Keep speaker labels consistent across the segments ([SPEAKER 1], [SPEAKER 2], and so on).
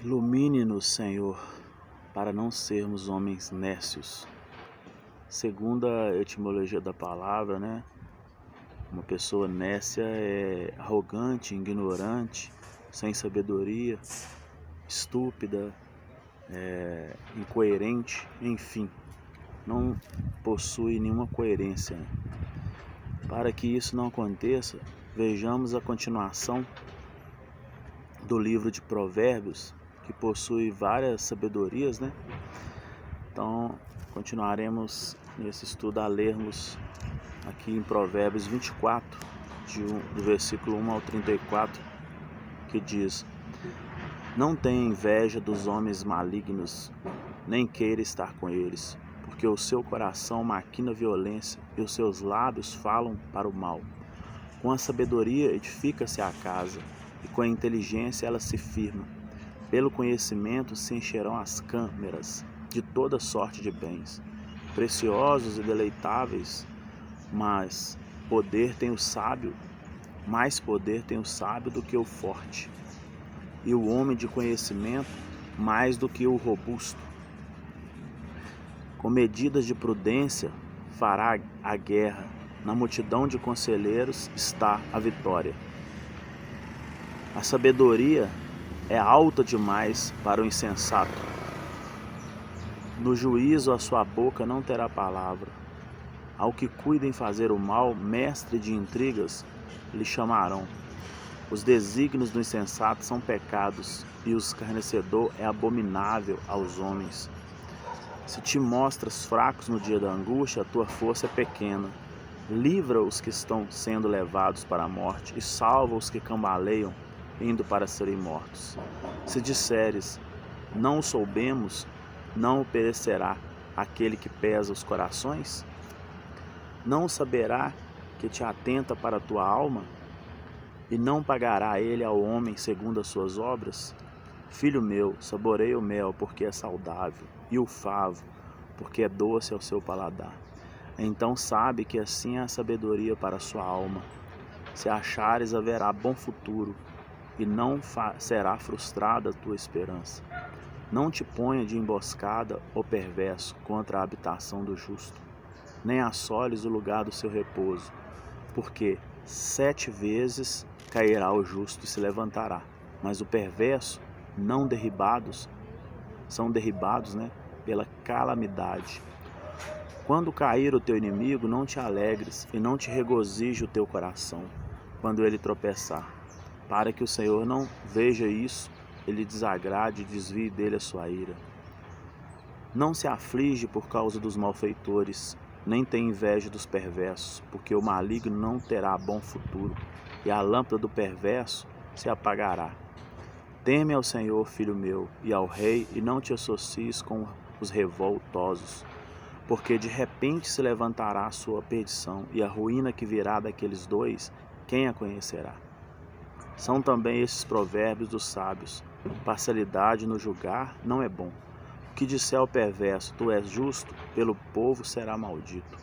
[SPEAKER 1] Ilumine-nos, Senhor, para não sermos homens nécios. Segundo a etimologia da palavra, né? Uma pessoa nécia é arrogante, ignorante, sem sabedoria, estúpida, incoerente, enfim, não possui nenhuma coerência. Para que isso não aconteça, vejamos a continuação do livro de Provérbios, que possui várias sabedorias, né? Então, continuaremos nesse estudo a lermos aqui em Provérbios 24, do versículo 1 ao 34, que diz: Não tenha inveja dos homens malignos, nem queira estar com eles, porque o seu coração maquina violência e os seus lábios falam para o mal. Com a sabedoria edifica-se a casa, e com a inteligência ela se firma. Pelo conhecimento se encherão as câmeras de toda sorte de bens, preciosos e deleitáveis, mas mais poder tem o sábio do que o forte, e o homem de conhecimento mais do que o robusto. Com medidas de prudência fará a guerra, na multidão de conselheiros está a vitória. A sabedoria é alta demais para o insensato. No juízo a sua boca não terá palavra. Ao que cuida em fazer o mal, mestre de intrigas, lhe chamarão. Os desígnios do insensato são pecados, e o escarnecedor é abominável aos homens. Se te mostras fracos no dia da angústia, a tua força é pequena. Livra os que estão sendo levados para a morte, e salva os que cambaleiam, indo para serem mortos. Se disseres, não o soubemos, não o perecerá aquele que pesa os corações? Não saberá que te atenta para a tua alma? E não pagará ele ao homem segundo as suas obras? Filho meu, saboreia o mel, porque é saudável, e o favo, porque é doce ao seu paladar. Então sabe que assim é a sabedoria para a sua alma. Se achares, haverá bom futuro, e não será frustrada a tua esperança. Não te ponha de emboscada o perverso contra a habitação do justo, nem assoles o lugar do seu repouso, porque 7 vezes cairá o justo e se levantará, mas o perverso são derribados, né, pela calamidade. Quando cair o teu inimigo, não te alegres e não te regozije o teu coração quando ele tropeçar, para que o Senhor não veja isso, ele desagrade e desvie dele a sua ira. Não se aflige por causa dos malfeitores, nem tem inveja dos perversos, porque o maligno não terá bom futuro, e a lâmpada do perverso se apagará. Teme ao Senhor, filho meu, e ao rei, e não te associes com os revoltosos, porque de repente se levantará a sua perdição, e a ruína que virá daqueles dois, quem a conhecerá? São também esses provérbios dos sábios: parcialidade no julgar não é bom. O que disser ao perverso, tu és justo, pelo povo será maldito,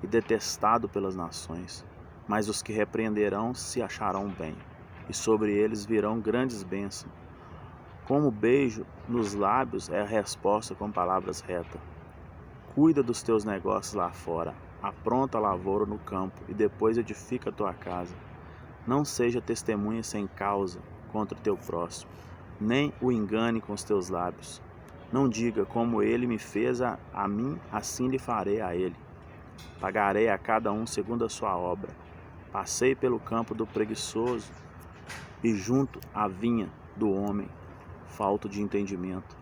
[SPEAKER 1] e detestado pelas nações. Mas os que repreenderão se acharão bem, e sobre eles virão grandes bênçãos. Como beijo nos lábios é a resposta com palavras retas. Cuida dos teus negócios lá fora, apronta a lavoura no campo, e depois edifica a tua casa. Não seja testemunha sem causa contra o teu próximo, nem o engane com os teus lábios. Não diga, como ele me fez a mim, assim lhe farei a ele. Pagarei a cada um segundo a sua obra. Passei pelo campo do preguiçoso e junto à vinha do homem falto de entendimento.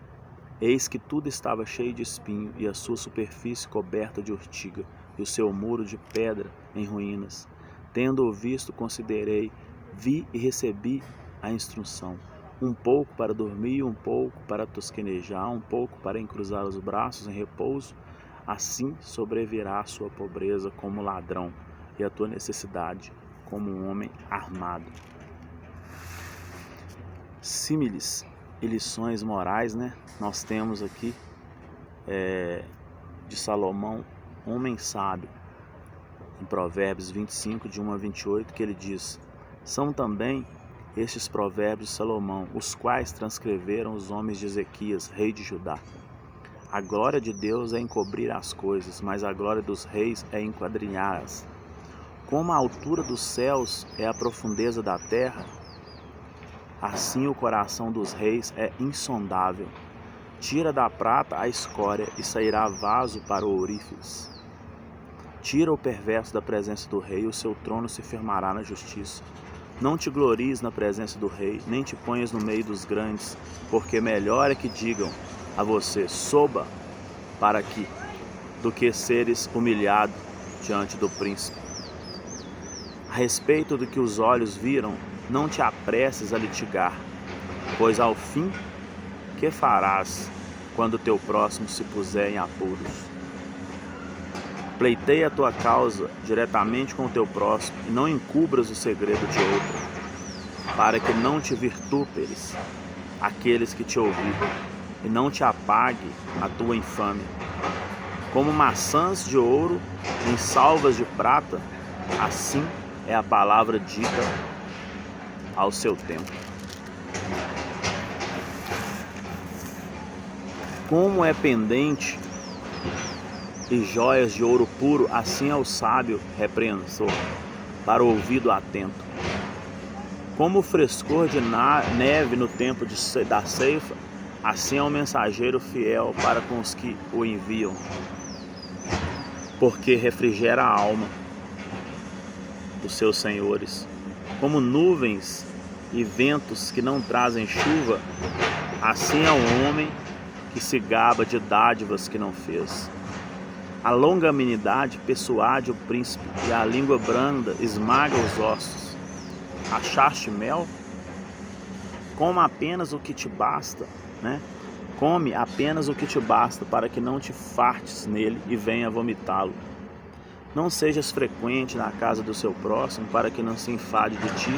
[SPEAKER 1] Eis que tudo estava cheio de espinho, e a sua superfície coberta de urtiga, e o seu muro de pedra em ruínas. Tendo-o visto, considerei, vi e recebi a instrução. Um pouco para dormir, um pouco para tosquenejar, um pouco para encruzar os braços em repouso. Assim sobrevirá a sua pobreza como ladrão, e a tua necessidade como um homem armado. Símiles e lições morais, né? Nós temos aqui de Salomão, homem sábio, em Provérbios 25, de 1 a 28, que ele diz: são também estes provérbios de Salomão, os quais transcreveram os homens de Ezequias, rei de Judá. A glória de Deus é encobrir as coisas, mas a glória dos reis é enquadrinhá-las. Como a altura dos céus é a profundeza da terra, assim o coração dos reis é insondável. Tira da prata a escória e sairá vaso para o ourífice. Tira o perverso da presença do rei, o seu trono se firmará na justiça. Não te glories na presença do rei, nem te ponhas no meio dos grandes, porque melhor é que digam a você, soba para aqui, do que seres humilhado diante do príncipe. A respeito do que os olhos viram, não te apresses a litigar, pois ao fim, que farás quando teu próximo se puser em apuros? Pleiteia a tua causa diretamente com o teu próximo e não encubras o segredo de outro, para que não te vitupères aqueles que te ouviram e não te apague a tua infâmia. Como maçãs de ouro em salvas de prata, assim é a palavra dita ao seu tempo. Como é pendente e joias de ouro puro, assim é o sábio repreensor, para o ouvido atento. Como o frescor de neve no tempo da ceifa, assim é o mensageiro fiel para com os que o enviam, porque refrigera a alma dos seus senhores. Como nuvens e ventos que não trazem chuva, assim é o homem que se gaba de dádivas que não fez. A longanimidade persuade o príncipe e a língua branda esmaga os ossos. Achaste mel? Coma apenas o que te basta, né? Come apenas o que te basta para que não te fartes nele e venha vomitá-lo. Não sejas frequente na casa do seu próximo para que não se enfade de ti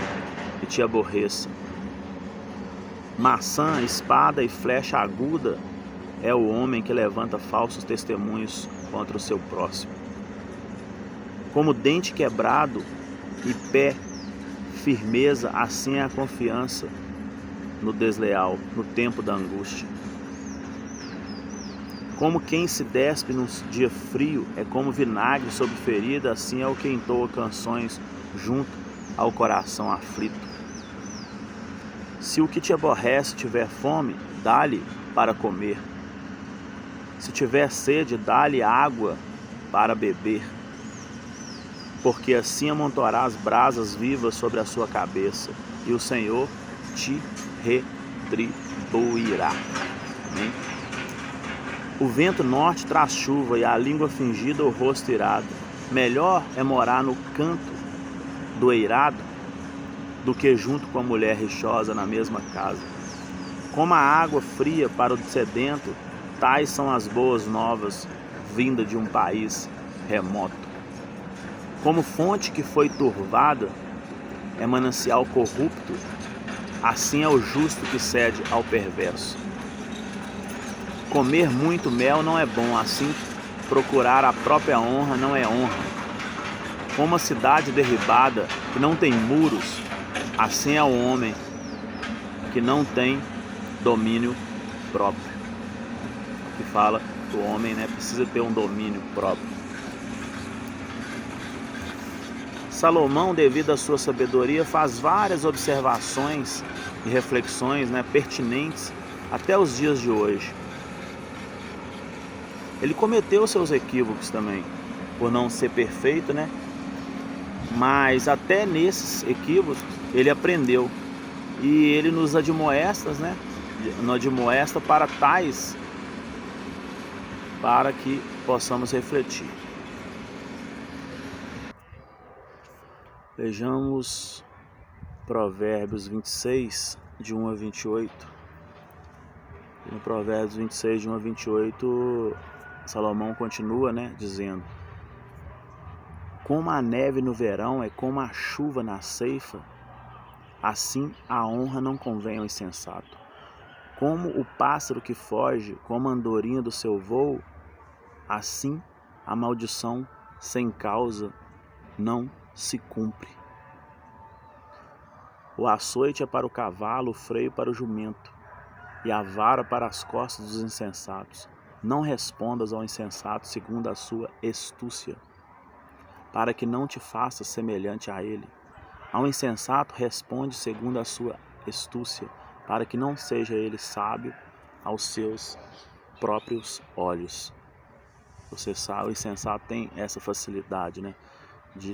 [SPEAKER 1] e te aborreça. Maçã, espada e flecha aguda é o homem que levanta falsos testemunhos contra o seu próximo. Como dente quebrado e pé firmeza, assim é a confiança no desleal, no tempo da angústia. Como quem se despe num dia frio, é como vinagre sobre ferida, assim é o que entoa canções junto ao coração aflito. Se o que te aborrece tiver fome, dá-lhe para comer. Se tiver sede, dá-lhe água para beber, porque assim amontoarás brasas vivas sobre a sua cabeça, e o Senhor te retribuirá. Amém? O vento norte traz chuva, e a língua fingida o rosto irado. Melhor é morar no canto do eirado do que junto com a mulher rixosa na mesma casa. Como a água fria para o sedento, tais são as boas novas vinda de um país remoto. Como fonte que foi turvada é manancial corrupto, assim é o justo que cede ao perverso. Comer muito mel não é bom, assim procurar a própria honra não é honra. Como a cidade derribada que não tem muros, assim é o homem que não tem domínio próprio. Que fala que o homem, né, precisa ter um domínio próprio. Salomão, devido à sua sabedoria, faz várias observações e reflexões, né, pertinentes até os dias de hoje. Ele cometeu seus equívocos também, por não ser perfeito, né? Mas até nesses equívocos ele aprendeu. E ele nos admoesta, né? Nos admoesta para tais, para que possamos refletir. Vejamos Provérbios 26, de 1 a 28. No Provérbios 26, de 1 a 28, Salomão continua, né, dizendo: como a neve no verão é como a chuva na ceifa, assim a honra não convém ao insensato. Como o pássaro que foge, como a andorinha do seu voo, assim a maldição sem causa não se cumpre. O açoite é para o cavalo, o freio para o jumento, e a vara para as costas dos insensatos. Não respondas ao insensato segundo a sua astúcia, para que não te faças semelhante a ele. Ao insensato responde segundo a sua astúcia, para que não seja ele sábio aos seus próprios olhos. Você sabe, o insensato tem essa facilidade, né, de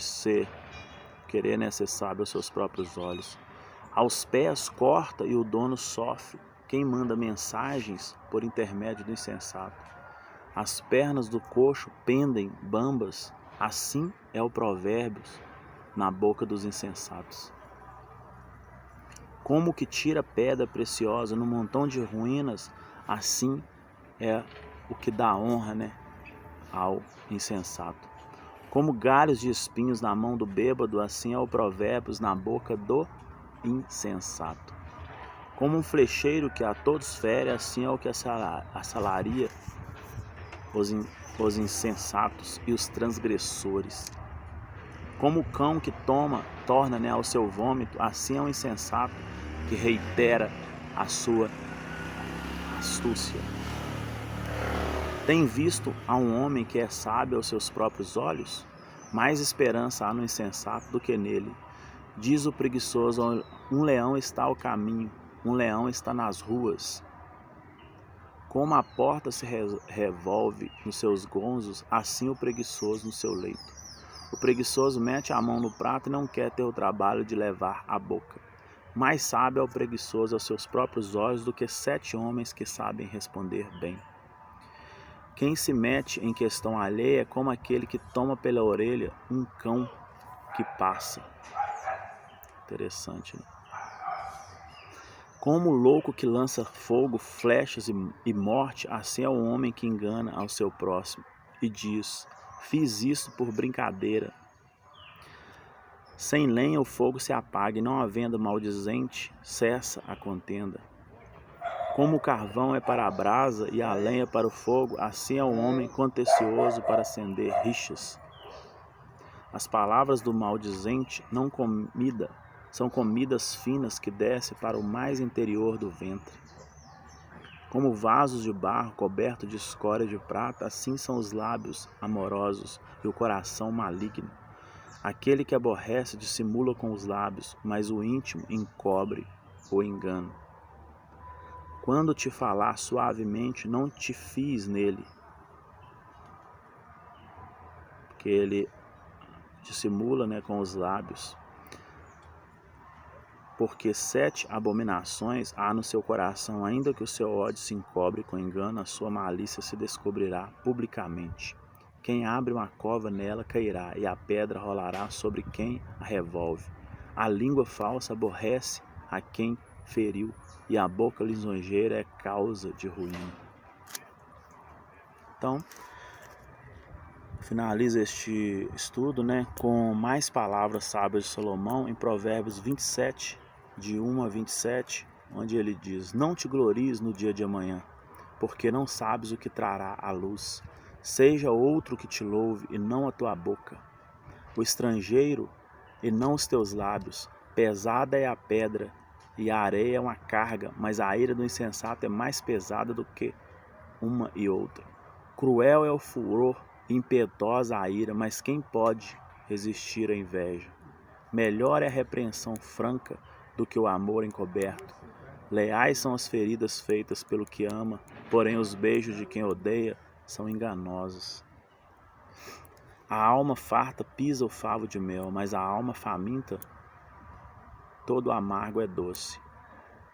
[SPEAKER 1] querer, né, ser sábio aos seus próprios olhos. Aos pés corta e o dono sofre. Quem manda mensagens por intermédio do insensato? As pernas do coxo pendem bambas. Assim é o provérbio na boca dos insensatos. Como que tira pedra preciosa no montão de ruínas, assim é o que dá honra, né, ao insensato. Como galhos de espinhos na mão do bêbado, assim é o provérbio na boca do insensato. Como um flecheiro que a todos fere, assim é o que assalaria os insensatos e os transgressores. Como o cão que torna, né, ao seu vômito, assim é o insensato que reitera a sua astúcia. Tem visto a um homem que é sábio aos seus próprios olhos? Mais esperança há no insensato do que nele. Diz o preguiçoso: um leão está ao caminho, um leão está nas ruas. Como a porta se revolve nos seus gonzos, assim o preguiçoso no seu leito. O preguiçoso mete a mão no prato e não quer ter o trabalho de levar à boca. Mais sábio é o preguiçoso aos seus próprios olhos do que 7 homens que sabem responder bem. Quem se mete em questão alheia é como aquele que toma pela orelha um cão que passa. Interessante, né? Como o louco que lança fogo, flechas e morte, assim é o homem que engana ao seu próximo e diz: fiz isso por brincadeira. Sem lenha o fogo se apaga, e não havendo maldizente, cessa a contenda. Como o carvão é para a brasa e a lenha para o fogo, assim é o homem contencioso para acender rixas. As palavras do maldizente são comidas finas que descem para o mais interior do ventre. Como vasos de barro cobertos de escória de prata, assim são os lábios amorosos e o coração maligno. Aquele que aborrece dissimula com os lábios, mas o íntimo encobre o engano. Quando te falar suavemente, não te fies nele, porque ele dissimula, né, com os lábios. Porque 7 abominações há no seu coração, ainda que o seu ódio se encobre com engano, a sua malícia se descobrirá publicamente. Quem abre uma cova nela cairá, e a pedra rolará sobre quem a revolve. A língua falsa aborrece a quem feriu, e a boca lisonjeira é causa de ruína. Então, finaliza este estudo, né, com mais palavras sábias de Salomão em Provérbios 27, de 1 a 27, onde ele diz: não te glories no dia de amanhã, porque não sabes o que trará a luz. Seja outro que te louve e não a tua boca, o estrangeiro e não os teus lábios. Pesada é a pedra e a areia é uma carga, mas a ira do insensato é mais pesada do que uma e outra. Cruel é o furor, impetuosa a ira, mas quem pode resistir à inveja? Melhor é a repreensão franca do que o amor encoberto. Leais são as feridas feitas pelo que ama, porém os beijos de quem odeia são enganosos. A alma farta pisa o favo de mel, mas a alma faminta, todo amargo é doce.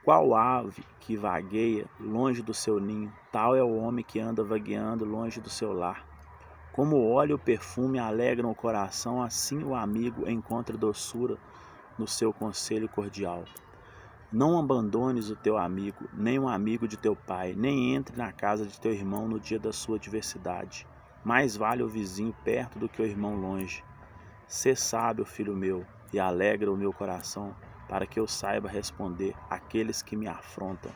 [SPEAKER 1] Qual ave que vagueia longe do seu ninho, tal é o homem que anda vagueando longe do seu lar. Como o óleo e o perfume alegram o coração, assim o amigo encontra doçura no seu conselho cordial. Não abandones o teu amigo, nem um amigo de teu pai, nem entre na casa de teu irmão no dia da sua adversidade. Mais vale o vizinho perto do que o irmão longe. Sê sábio, filho meu, e alegra o meu coração, para que eu saiba responder àqueles que me afrontam.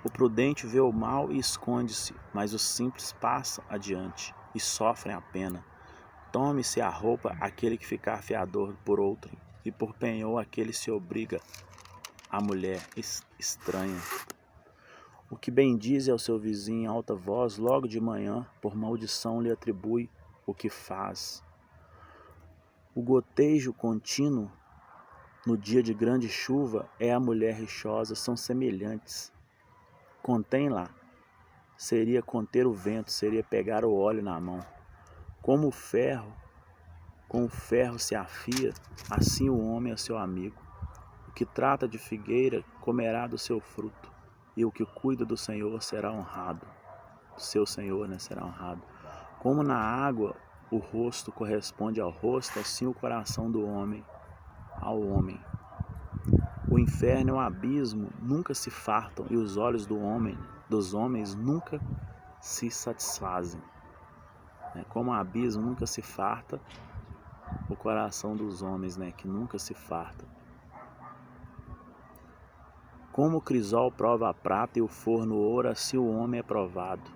[SPEAKER 1] O prudente vê o mal e esconde-se, mas os simples passam adiante e sofrem a pena. Tome-se a roupa aquele que ficar fiador por outrem, e por penhor aquele se obriga à mulher estranha. O que bendize ao seu vizinho em alta voz, logo de manhã, por maldição lhe atribui o que faz. O gotejo contínuo no dia de grande chuva é a mulher rixosa, são semelhantes. Contém lá, seria conter o vento, seria pegar o óleo na mão. Como o ferro, com o ferro se afia, assim o homem é seu amigo. O que trata de figueira comerá do seu fruto, e o que cuida do Senhor será honrado. O seu Senhor, será honrado. Como na água o rosto corresponde ao rosto, assim o coração do homem ao homem. O inferno e o abismo nunca se fartam, e os olhos dos homens nunca se satisfazem. Como o abismo nunca se farta, o coração dos homens, que nunca se farta. Como o crisol prova a prata e o forno o ouro, assim o homem é provado.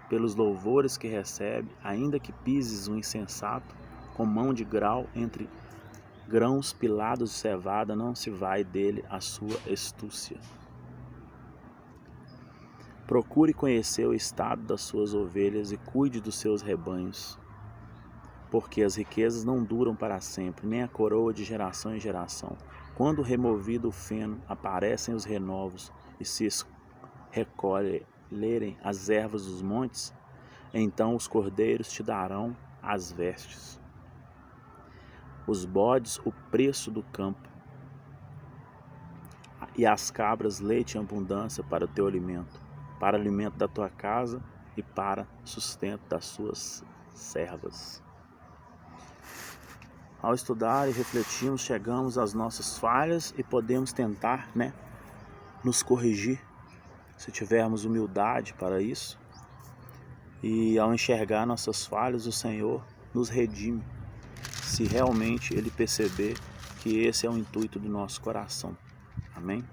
[SPEAKER 1] Pelos louvores que recebe, ainda que pises um insensato, com mão de grau entre grãos pilados de cevada, não se vai dele a sua astúcia. Procure conhecer o estado das suas ovelhas e cuide dos seus rebanhos, porque as riquezas não duram para sempre, nem a coroa de geração em geração. Quando removido o feno, aparecem os renovos, e se recolherem as ervas dos montes, então os cordeiros te darão as vestes. Os bodes, o preço do campo, e as cabras, leite em abundância para o teu alimento, para o alimento da tua casa e para sustento das suas servas. Ao estudar e refletirmos, chegamos às nossas falhas e podemos tentar, nos corrigir, se tivermos humildade para isso. E ao enxergar nossas falhas, o Senhor nos redime, se realmente Ele perceber que esse é o intuito do nosso coração. Amém?